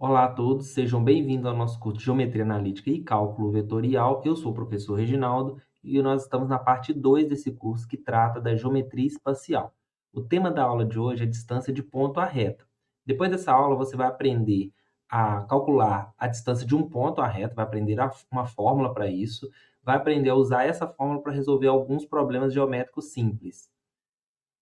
Olá a todos, sejam bem-vindos ao nosso curso de Geometria Analítica e Cálculo Vetorial. Eu sou o professor Reginaldo e nós estamos na parte 2 desse curso que trata da geometria espacial. O tema da aula de hoje é distância de ponto à reta. Depois dessa aula, você vai aprender a calcular a distância de um ponto à reta, vai aprender uma fórmula para isso, vai aprender a usar essa fórmula para resolver alguns problemas geométricos simples.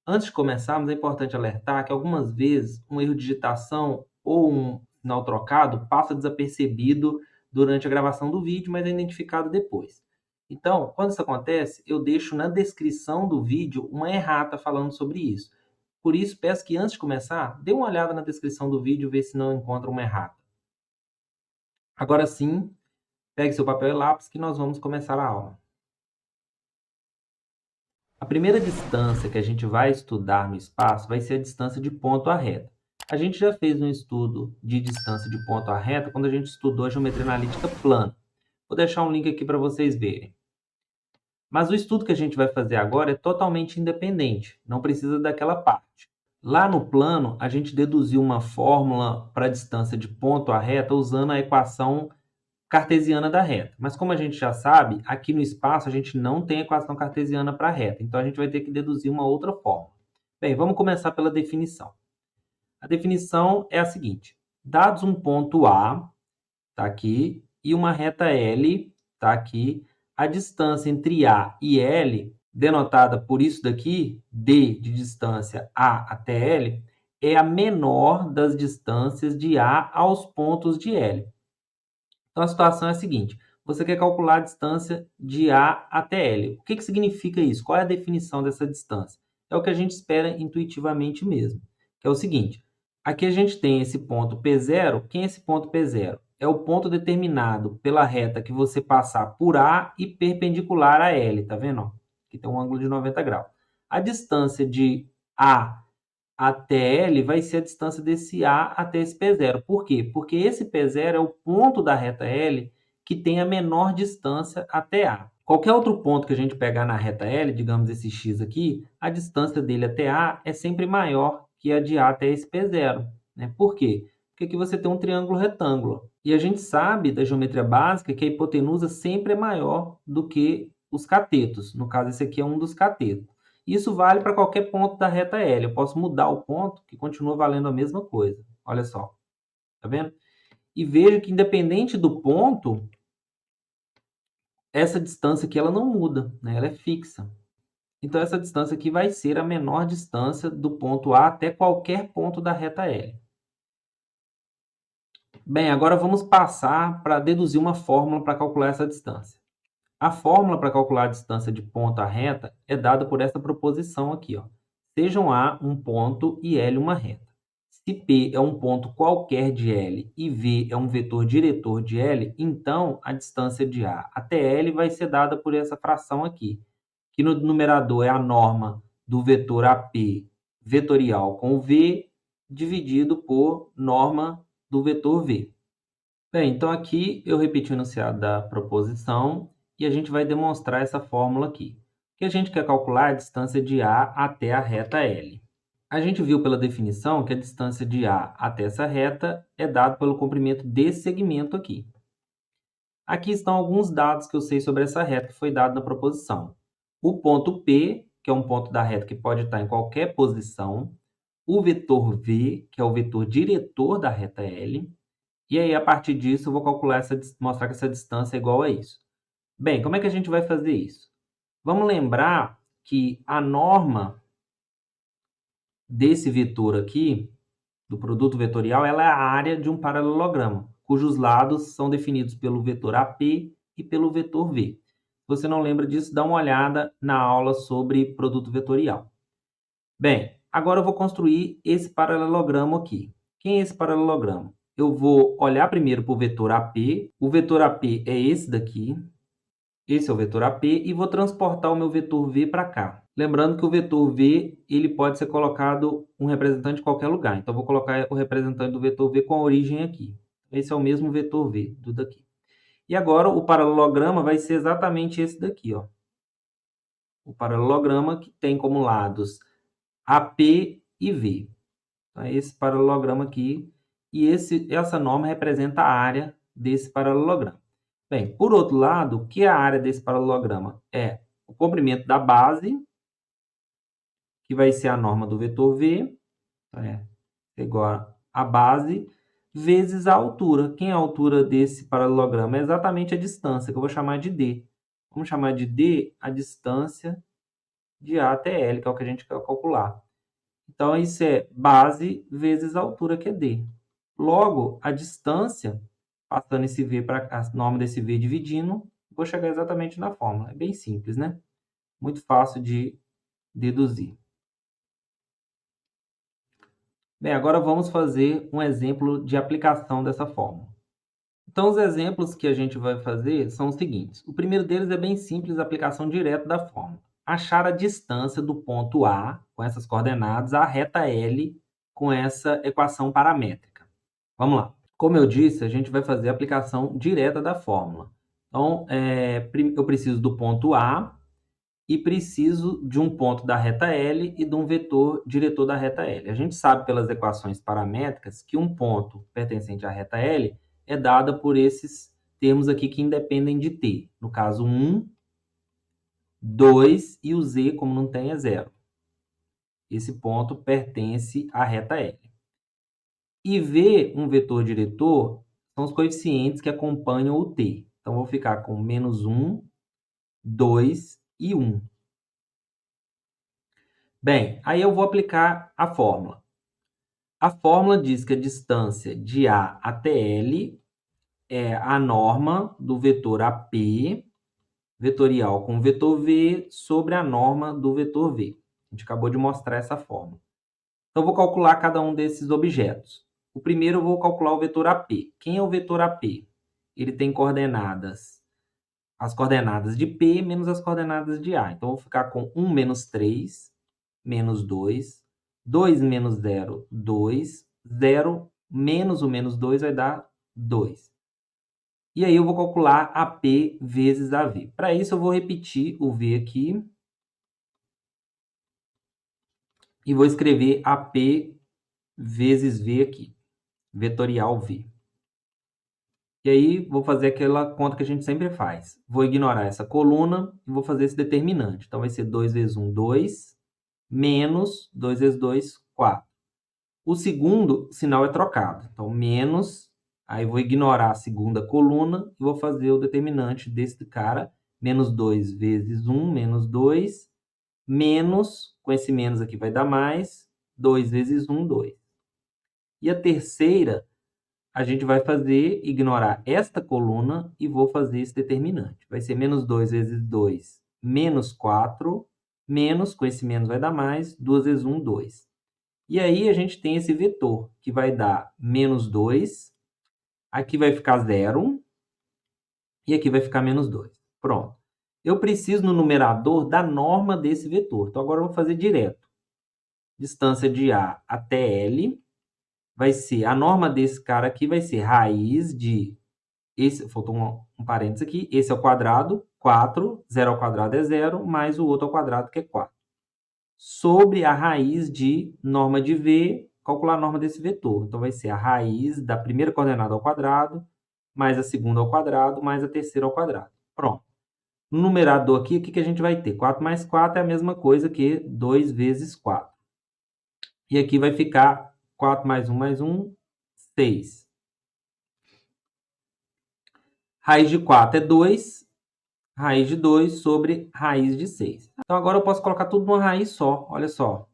Antes de começarmos, é importante alertar que algumas vezes um erro de digitação ou um sinal trocado passa desapercebido durante a gravação do vídeo, mas é identificado depois. Então, quando isso acontece, eu deixo na descrição do vídeo uma errata falando sobre isso. Por isso, peço que antes de começar, dê uma olhada na descrição do vídeo e vê se não encontra uma errata. Agora sim, pegue seu papel e lápis que nós vamos começar a aula. A primeira distância que a gente vai estudar no espaço vai ser a distância de ponto à reta. A gente já fez um estudo de distância de ponto à reta quando a gente estudou a geometria analítica plana. Vou deixar um link aqui para vocês verem. Mas o estudo que a gente vai fazer agora é totalmente independente, não precisa daquela parte. Lá no plano, a gente deduziu uma fórmula para a distância de ponto à reta usando a equação cartesiana da reta. Mas como a gente já sabe, aqui no espaço a gente não tem equação cartesiana para a reta, então a gente vai ter que deduzir uma outra fórmula. Bem, vamos começar pela definição. A definição é a seguinte: dados um ponto A, está aqui, e uma reta L, está aqui, a distância entre A e L, denotada por isso daqui, D de distância A até L, é a menor das distâncias de A aos pontos de L. Então, a situação é a seguinte: você quer calcular a distância de A até L. O que significa isso? Qual é a definição dessa distância? É o que a gente espera intuitivamente mesmo, que é o seguinte: aqui a gente tem esse ponto P0. Quem é esse ponto P0? É o ponto determinado pela reta que você passar por A e perpendicular a L, tá vendo? Aqui tem um ângulo de 90 graus. A distância de A até L vai ser a distância desse A até esse P0. Por quê? Porque esse P0 é o ponto da reta L que tem a menor distância até A. Qualquer outro ponto que a gente pegar na reta L, digamos esse X aqui, a distância dele até A é sempre maior que a de A até esse P0. Né? Por quê? Porque aqui você tem um triângulo retângulo. E a gente sabe da geometria básica que a hipotenusa sempre é maior do que os catetos. No caso, esse aqui é um dos catetos. Isso vale para qualquer ponto da reta L. Eu posso mudar o ponto, que continua valendo a mesma coisa. Olha só. Tá vendo? E veja que, independente do ponto, essa distância aqui ela não muda, né? Ela é fixa. Então, essa distância aqui vai ser a menor distância do ponto A até qualquer ponto da reta L. Bem, agora vamos passar para deduzir uma fórmula para calcular essa distância. A fórmula para calcular a distância de ponto à reta é dada por essa proposição aqui, ó. Sejam A um ponto e L uma reta. Se P é um ponto qualquer de L e V é um vetor diretor de L, então a distância de A até L vai ser dada por essa fração aqui, que no numerador é a norma do vetor AP vetorial com V dividido por norma do vetor V. Bem, então aqui eu repeti o enunciado da proposição e a gente vai demonstrar essa fórmula aqui. O que a gente quer calcular é a distância de A até a reta L. A gente viu pela definição que a distância de A até essa reta é dada pelo comprimento desse segmento aqui. Aqui estão alguns dados que eu sei sobre essa reta que foi dado na proposição. O ponto P, que é um ponto da reta que pode estar em qualquer posição. O vetor V, que é o vetor diretor da reta L. E aí, a partir disso, eu vou calcular mostrar que essa distância é igual a isso. Bem, como é que a gente vai fazer isso? Vamos lembrar que a norma desse vetor aqui, do produto vetorial, ela é a área de um paralelogramo, cujos lados são definidos pelo vetor AP e pelo vetor V. Se você não lembra disso, dá uma olhada na aula sobre produto vetorial. Bem, agora eu vou construir esse paralelogramo aqui. Quem é esse paralelogramo? Eu vou olhar primeiro para o vetor AP. O vetor AP é esse daqui. Esse é o vetor AP e vou transportar o meu vetor V para cá. Lembrando que o vetor V ele pode ser colocado um representante em qualquer lugar. Então, eu vou colocar o representante do vetor V com a origem aqui. Esse é o mesmo vetor V do daqui. E agora, o paralelograma vai ser exatamente esse daqui, ó. O paralelograma que tem como lados AP e V. Então, é esse paralelograma aqui e essa norma representa a área desse paralelogramo. Bem, por outro lado, o que é a área desse paralelograma? É o comprimento da base, que vai ser a norma do vetor V, igual a base, vezes a altura. Quem é a altura desse paralelogramo? É exatamente a distância, que eu vou chamar de D. Vamos chamar de D a distância de A até L, que é o que a gente quer calcular. Então, isso é base vezes a altura, que é D. Logo, a distância, passando esse V para a norma desse V dividindo, vou chegar exatamente na fórmula. É bem simples, né? Muito fácil de deduzir. Bem, agora vamos fazer um exemplo de aplicação dessa fórmula. Então, os exemplos que a gente vai fazer são os seguintes. O primeiro deles é bem simples, a aplicação direta da fórmula. Achar a distância do ponto A, com essas coordenadas, à reta L, com essa equação paramétrica. Vamos lá. Como eu disse, a gente vai fazer a aplicação direta da fórmula. Então, eu preciso do ponto A e preciso de um ponto da reta L e de um vetor diretor da reta L. A gente sabe pelas equações paramétricas que um ponto pertencente à reta L é dada por esses termos aqui que independem de t. No caso, 1, 2 e o z, como não tem, é 0. Esse ponto pertence à reta L. E V, um vetor diretor, são os coeficientes que acompanham o t. Então, vou ficar com menos 1, 2 e 1. Bem, aí eu vou aplicar a fórmula. A fórmula diz que a distância de A até L é a norma do vetor AP, vetorial com o vetor V, sobre a norma do vetor V. A gente acabou de mostrar essa fórmula. Então, eu vou calcular cada um desses objetos. O primeiro eu vou calcular o vetor AP. Quem é o vetor AP? Ele tem coordenadas, as coordenadas de P menos as coordenadas de A. Então, eu vou ficar com 1 menos 3, menos 2, 2 menos 0, 2, 0 menos o menos 2 vai dar 2. E aí eu vou calcular AP vezes AV. Para isso, eu vou repetir o V aqui e vou escrever AP vezes V aqui, vetorial V. E aí, vou fazer aquela conta que a gente sempre faz. Vou ignorar essa coluna e vou fazer esse determinante. Então, vai ser 2 vezes 1, 2, menos 2 vezes 2, 4. O segundo sinal é trocado. Então, menos, aí vou ignorar a segunda coluna e vou fazer o determinante desse cara. Menos 2 vezes 1, menos 2, menos, com esse menos aqui vai dar mais, 2 vezes 1, 2. E a terceira, a gente vai fazer, ignorar esta coluna e vou fazer esse determinante. Vai ser menos 2 vezes 2, menos 4, menos, com esse menos vai dar mais, 2 vezes 1, 2. E aí a gente tem esse vetor, que vai dar menos 2, aqui vai ficar 0, e aqui vai ficar menos 2. Pronto. Eu preciso no numerador da norma desse vetor. Então, agora eu vou fazer direto. Distância de A até L vai ser, a norma desse cara aqui vai ser raiz de, faltou um parênteses aqui, esse ao quadrado, 4, 0 ao quadrado é 0, mais o outro ao quadrado, que é 4. Sobre a raiz de norma de V, calcular a norma desse vetor. Então, vai ser a raiz da primeira coordenada ao quadrado, mais a segunda ao quadrado, mais a terceira ao quadrado. Pronto. No numerador aqui, o que a gente vai ter? 4 mais 4 é a mesma coisa que 2 vezes 4. E aqui vai ficar 4 mais 1, 6. Raiz de 4 é 2, raiz de 2 sobre raiz de 6. Então, agora eu posso colocar tudo numa raiz só, olha só.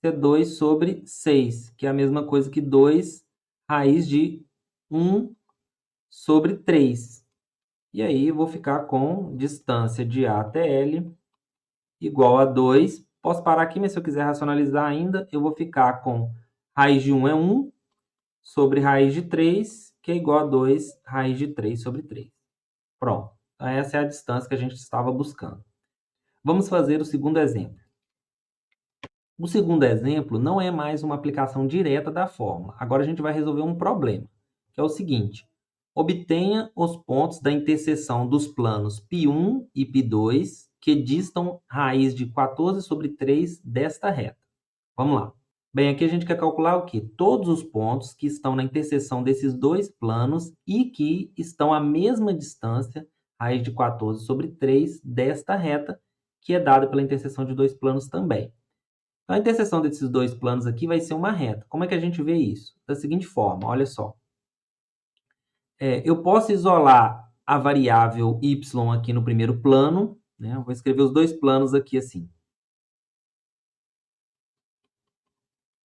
É 2 sobre 6, que é a mesma coisa que 2 raiz de 1 sobre 3. E aí, eu vou ficar com distância de A até L igual a 2. Posso parar aqui, mas se eu quiser racionalizar ainda, eu vou ficar com raiz de 1 é 1 sobre raiz de 3, que é igual a 2 raiz de 3 sobre 3. Pronto. Então, essa é a distância que a gente estava buscando. Vamos fazer o segundo exemplo. O segundo exemplo não é mais uma aplicação direta da fórmula. Agora a gente vai resolver um problema, que é o seguinte. Obtenha os pontos da interseção dos planos π1 e π2 que distam raiz de 14 sobre 3 desta reta. Vamos lá. Bem, aqui a gente quer calcular o quê? Todos os pontos que estão na interseção desses dois planos e que estão à mesma distância, raiz de 14 sobre 3, desta reta, que é dada pela interseção de dois planos também. Então, a interseção desses dois planos aqui vai ser uma reta. Como é que a gente vê isso? Da seguinte forma, olha só. Eu posso isolar a variável y aqui no primeiro plano, né? Eu vou escrever os dois planos aqui assim.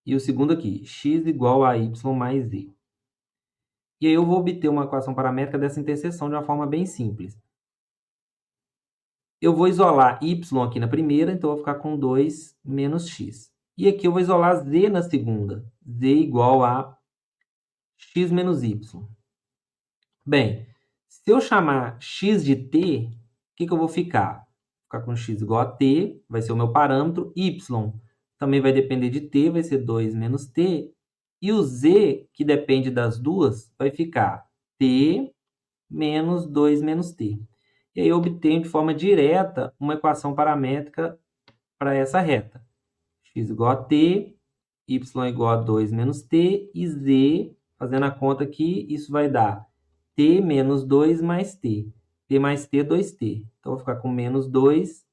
E o segundo aqui, x igual a y mais z. E aí eu vou obter uma equação paramétrica dessa interseção de uma forma bem simples. Eu vou isolar y aqui na primeira, então eu vou ficar com 2 menos x. E aqui eu vou isolar z na segunda. Z igual a x menos y. Bem, se eu chamar x de t, o que eu vou ficar? Vou ficar com x igual a t, vai ser o meu parâmetro. Y também vai depender de t, vai ser 2 menos t. E o z, que depende das duas, vai ficar t menos 2 menos t. E aí eu obtenho de forma direta uma equação paramétrica para essa reta. X igual a t, y igual a 2 menos t, e z, fazendo a conta aqui, isso vai dar t menos 2 mais t. T mais t, 2t. Então, eu vou ficar com menos 2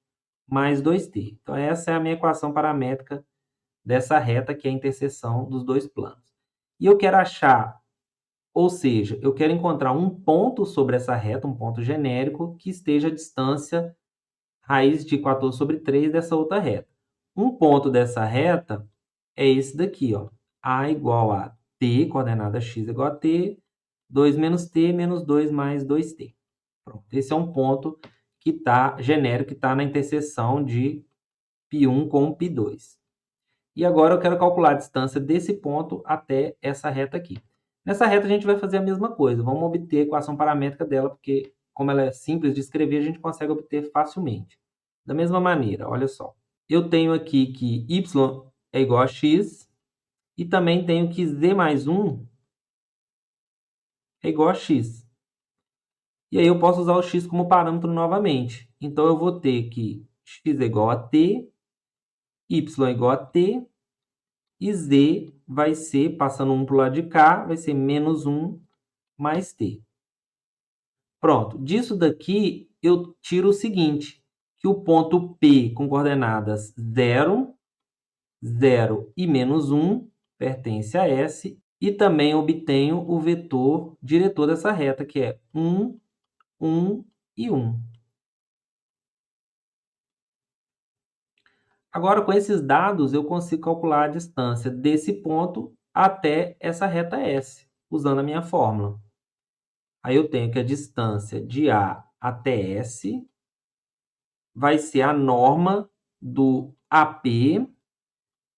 mais 2t. Então, essa é a minha equação paramétrica dessa reta, que é a interseção dos dois planos. E eu quero achar, ou seja, eu quero encontrar um ponto sobre essa reta, um ponto genérico, que esteja à distância raiz de 14 sobre 3 dessa outra reta. Um ponto dessa reta é esse daqui, ó. A igual a t, coordenada x igual a t, 2 menos t, menos 2 mais 2t. Pronto. Esse é um ponto que está genérico, que está na interseção de π1 com π2. E agora eu quero calcular a distância desse ponto até essa reta aqui. Nessa reta a gente vai fazer a mesma coisa. Vamos obter a equação paramétrica dela, porque como ela é simples de escrever, a gente consegue obter facilmente. Da mesma maneira, olha só. Eu tenho aqui que y é igual a x e também tenho que z mais 1 é igual a x. E aí eu posso usar o x como parâmetro novamente. Então, eu vou ter que x é igual a t, y é igual a t, e z vai ser, passando 1 para o lado de cá, vai ser menos 1 mais t. Pronto. Disso daqui, eu tiro o seguinte, que o ponto P com coordenadas 0, 0 e menos 1 pertence a S, e também obtenho o vetor diretor dessa reta, que é 1, 1 e 1. Agora, com esses dados, eu consigo calcular a distância desse ponto até essa reta S, usando a minha fórmula. Aí eu tenho que a distância de A até S vai ser a norma do AP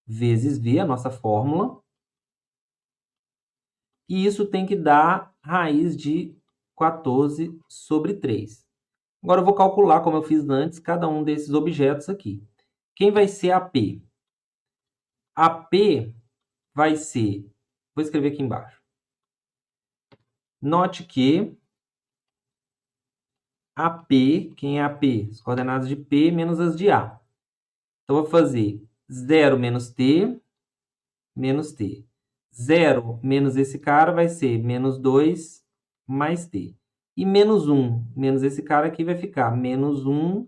vezes V, a nossa fórmula. E isso tem que dar raiz de 14 sobre 3. Agora eu vou calcular, como eu fiz antes, cada um desses objetos aqui. Quem vai ser AP? AP vai ser... Vou escrever aqui embaixo. Note que AP, quem é AP? As coordenadas de P menos as de A. Então, eu vou fazer 0 menos T, menos T. 0 menos esse cara vai ser menos 2 mais T. E menos 1 menos esse cara aqui vai ficar menos 1.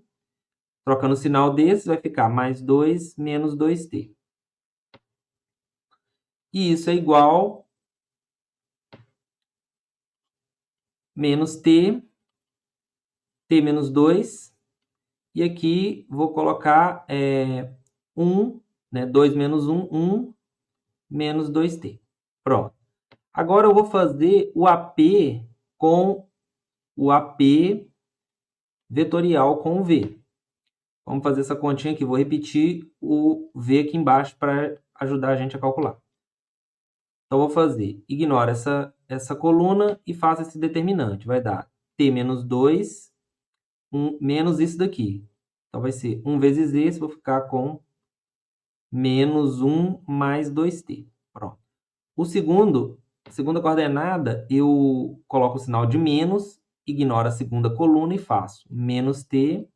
Trocando o sinal desse, vai ficar mais 2 menos 2T. E isso é igual menos T, T menos 2. E aqui vou colocar 1, né? 2 menos 1, 1 menos 2T. Pronto. Agora eu vou fazer o AP com o AP vetorial com o V. Vamos fazer essa continha aqui. Vou repetir o V aqui embaixo para ajudar a gente a calcular. Então, eu vou fazer, ignora essa coluna e faça esse determinante. Vai dar T menos 2, menos isso daqui. Então, vai ser 1 vezes esse, vou ficar com menos 1 mais 2T. Pronto. A segunda coordenada, eu coloco o sinal de menos, ignoro a segunda coluna e faço menos T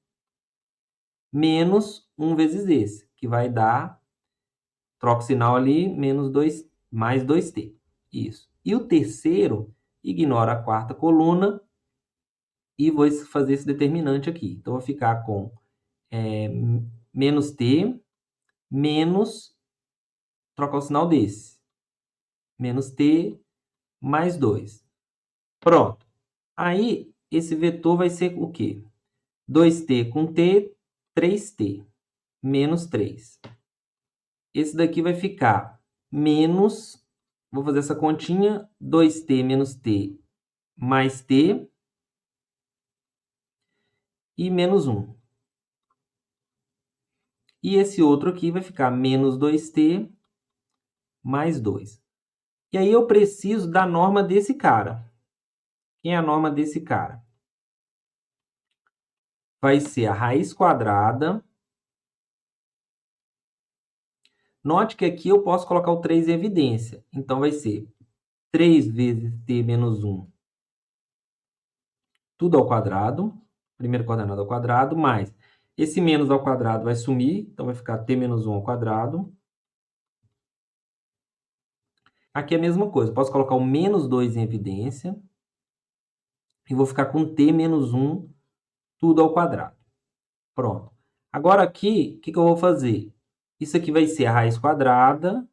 menos 1 vezes esse, que vai dar Troca o sinal ali, menos 2, mais 2t. Isso. E o terceiro, ignora a quarta coluna e vou fazer esse determinante aqui. Então, vou ficar com menos t, menos, trocar o sinal desse, menos t mais 2. Pronto. Aí, esse vetor vai ser o quê? 2t com t, 3t, menos 3. Esse daqui vai ficar menos, vou fazer essa continha, 2t menos t mais t e menos 1. E esse outro aqui vai ficar menos 2t mais 2. E aí eu preciso da norma desse cara. Quem é a norma desse cara? Vai ser a raiz quadrada. Note que aqui eu posso colocar o 3 em evidência. Então, vai ser 3 vezes t menos 1, tudo ao quadrado. Primeiro coordenado ao quadrado, mais esse menos ao quadrado vai sumir. Então, vai ficar t menos 1 ao quadrado. Aqui é a mesma coisa. Posso colocar o menos 2 em evidência. E vou ficar com t menos 1, tudo ao quadrado. Pronto. Agora aqui, o que eu vou fazer? Isso aqui vai ser a raiz quadrada.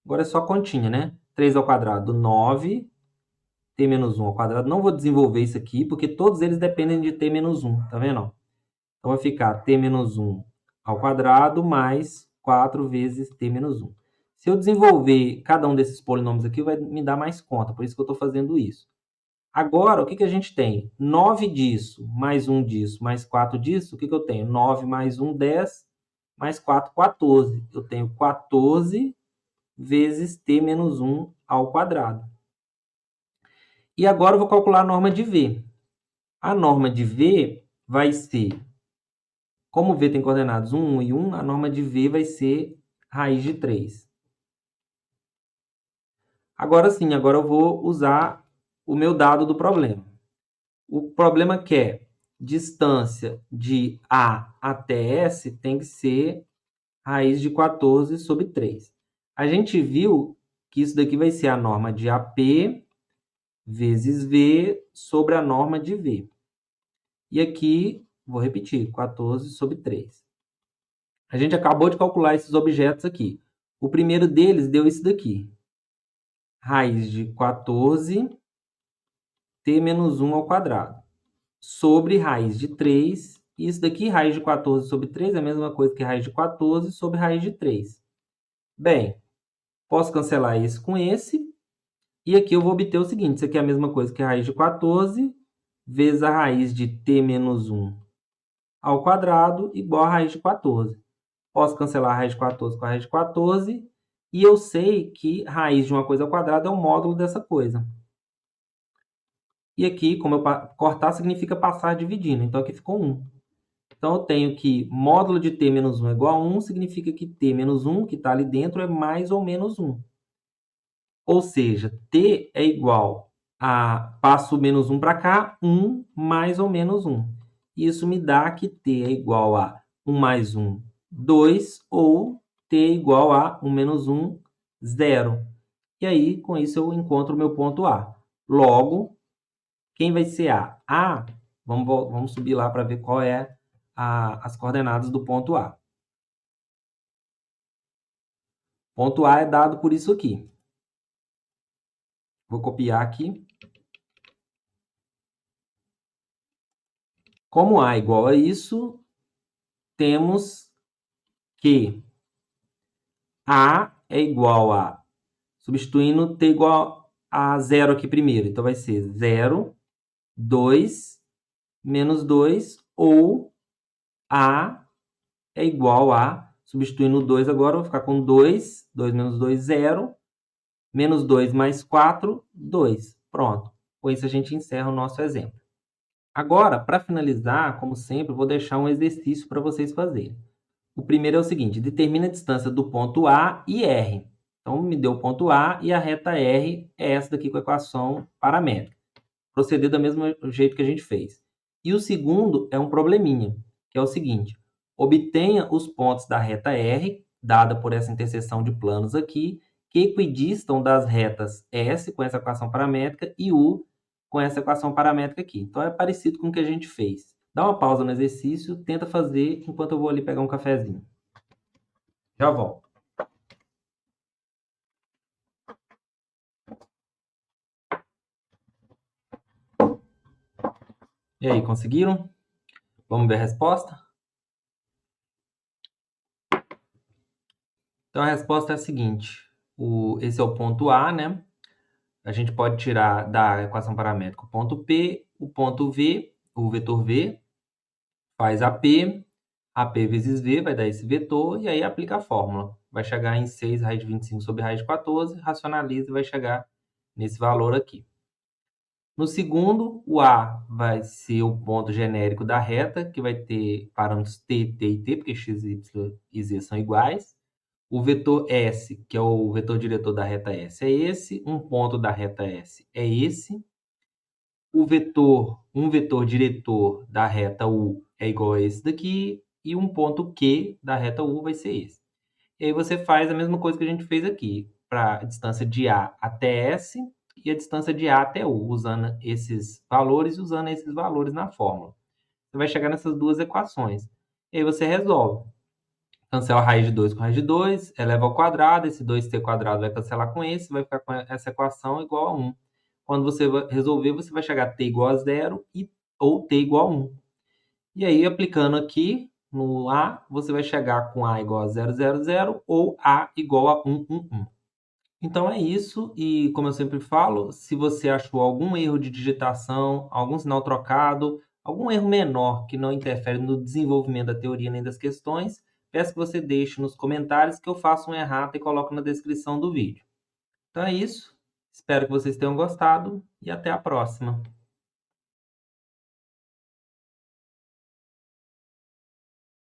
Agora é só continha, né? 3 ao quadrado, 9. T menos 1 ao quadrado. Não vou desenvolver isso aqui, porque todos eles dependem de t menos 1. Tá vendo? Então, vai ficar t menos 1 ao quadrado mais 4 vezes t menos 1. Se eu desenvolver cada um desses polinômios aqui, vai me dar mais conta. Por isso que eu estou fazendo isso. Agora, o que a gente tem? 9 disso, mais 1 disso, mais 4 disso. O que eu tenho? 9 mais 1, 10, mais 4, 14. Eu tenho 14 vezes t menos 1 ao quadrado. E agora eu vou calcular a norma de V. A norma de V vai ser, como V tem coordenadas 1, 1 e 1, a norma de V vai ser raiz de 3. Agora sim, agora eu vou usar o meu dado do problema. O problema quer distância de A até S tem que ser raiz de 14 sobre 3. A gente viu que isso daqui vai ser a norma de AP vezes V sobre a norma de V. E aqui, vou repetir, 14 sobre 3. A gente acabou de calcular esses objetos aqui. O primeiro deles deu isso daqui. Raiz de 14 t menos 1 ao quadrado. Sobre raiz de 3. E isso daqui, raiz de 14 sobre 3, é a mesma coisa que raiz de 14 sobre raiz de 3. Bem, posso cancelar esse com esse. E aqui eu vou obter o seguinte. Isso aqui é a mesma coisa que raiz de 14 vezes a raiz de t menos 1 ao quadrado igual a raiz de 14. Posso cancelar a raiz de 14 com a raiz de 14. E eu sei que raiz de uma coisa ao quadrado é o módulo dessa coisa. E aqui, como eu cortar, significa passar dividindo. Então, aqui ficou 1. Então, eu tenho que módulo de t menos 1 é igual a 1, significa que t menos 1, que está ali dentro, é mais ou menos 1. Ou seja, t é igual a, passo o menos 1 para cá, 1 mais ou menos 1. Isso me dá que t é igual a 1 mais 1, 2, ou t é igual a 1 menos 1, 0. E aí, com isso, eu encontro o meu ponto A. Logo, quem vai ser A? A, vamos subir lá para ver qual é as coordenadas do ponto A. Ponto A é dado por isso aqui. Vou copiar aqui. Como A é igual a isso, temos que A é igual a, substituindo t igual a 0 aqui primeiro. Então, vai ser 0, 2, menos 2, ou A é igual a, substituindo o 2 agora, eu vou ficar com 2, 2 menos 2, 0, menos 2 mais 4, 2. Pronto. Com isso, a gente encerra o nosso exemplo. Agora, para finalizar, como sempre, eu vou deixar um exercício para vocês fazerem. O primeiro é o seguinte: determina a distância do ponto A e R. Então, me deu o ponto A e a reta R é essa daqui com a equação paramétrica. Proceder do mesmo jeito que a gente fez. E o segundo é um probleminha, que é o seguinte: obtenha os pontos da reta R dada por essa interseção de planos aqui, que equidistam das retas S com essa equação paramétrica e U com essa equação paramétrica aqui. Então, é parecido com o que a gente fez. Dá uma pausa no exercício, tenta fazer enquanto eu vou ali pegar um cafezinho. Já volto. E aí, conseguiram? Vamos ver a resposta? Então, a resposta é a seguinte. Esse é o ponto A, né? A gente pode tirar da equação paramétrica o ponto P, o ponto V, o vetor V, faz AP vezes V vai dar esse vetor, e aí aplica a fórmula. Vai chegar em 6 raiz de 25 sobre raiz de 14, racionaliza e vai chegar nesse valor aqui. No segundo, o A vai ser o ponto genérico da reta, que vai ter parâmetros t, t e t, porque x, y e z são iguais. O vetor S, que é o vetor diretor da reta S, é esse. Um ponto da reta S é esse. Um vetor diretor da reta U é igual a esse daqui. E um ponto Q da reta U vai ser esse. E aí você faz a mesma coisa que a gente fez aqui, para a distância de A até S e a distância de A até U, usando esses valores e usando esses valores na fórmula. Você vai chegar nessas duas equações. E aí você resolve. Cancela a raiz de 2 com raiz de 2, eleva ao quadrado, esse 2t quadrado vai cancelar com esse, vai ficar com essa equação igual a 1. Quando você resolver, você vai chegar a t igual a 0 ou t igual a 1. E aí, aplicando aqui no A, você vai chegar com A igual a 0, 0, 0 ou A igual a 1, 1, 1. Então é isso, e como eu sempre falo, se você achou algum erro de digitação, algum sinal trocado, algum erro menor que não interfere no desenvolvimento da teoria nem das questões, peço que você deixe nos comentários que eu faço um errata e coloco na descrição do vídeo. Então é isso, espero que vocês tenham gostado e até a próxima.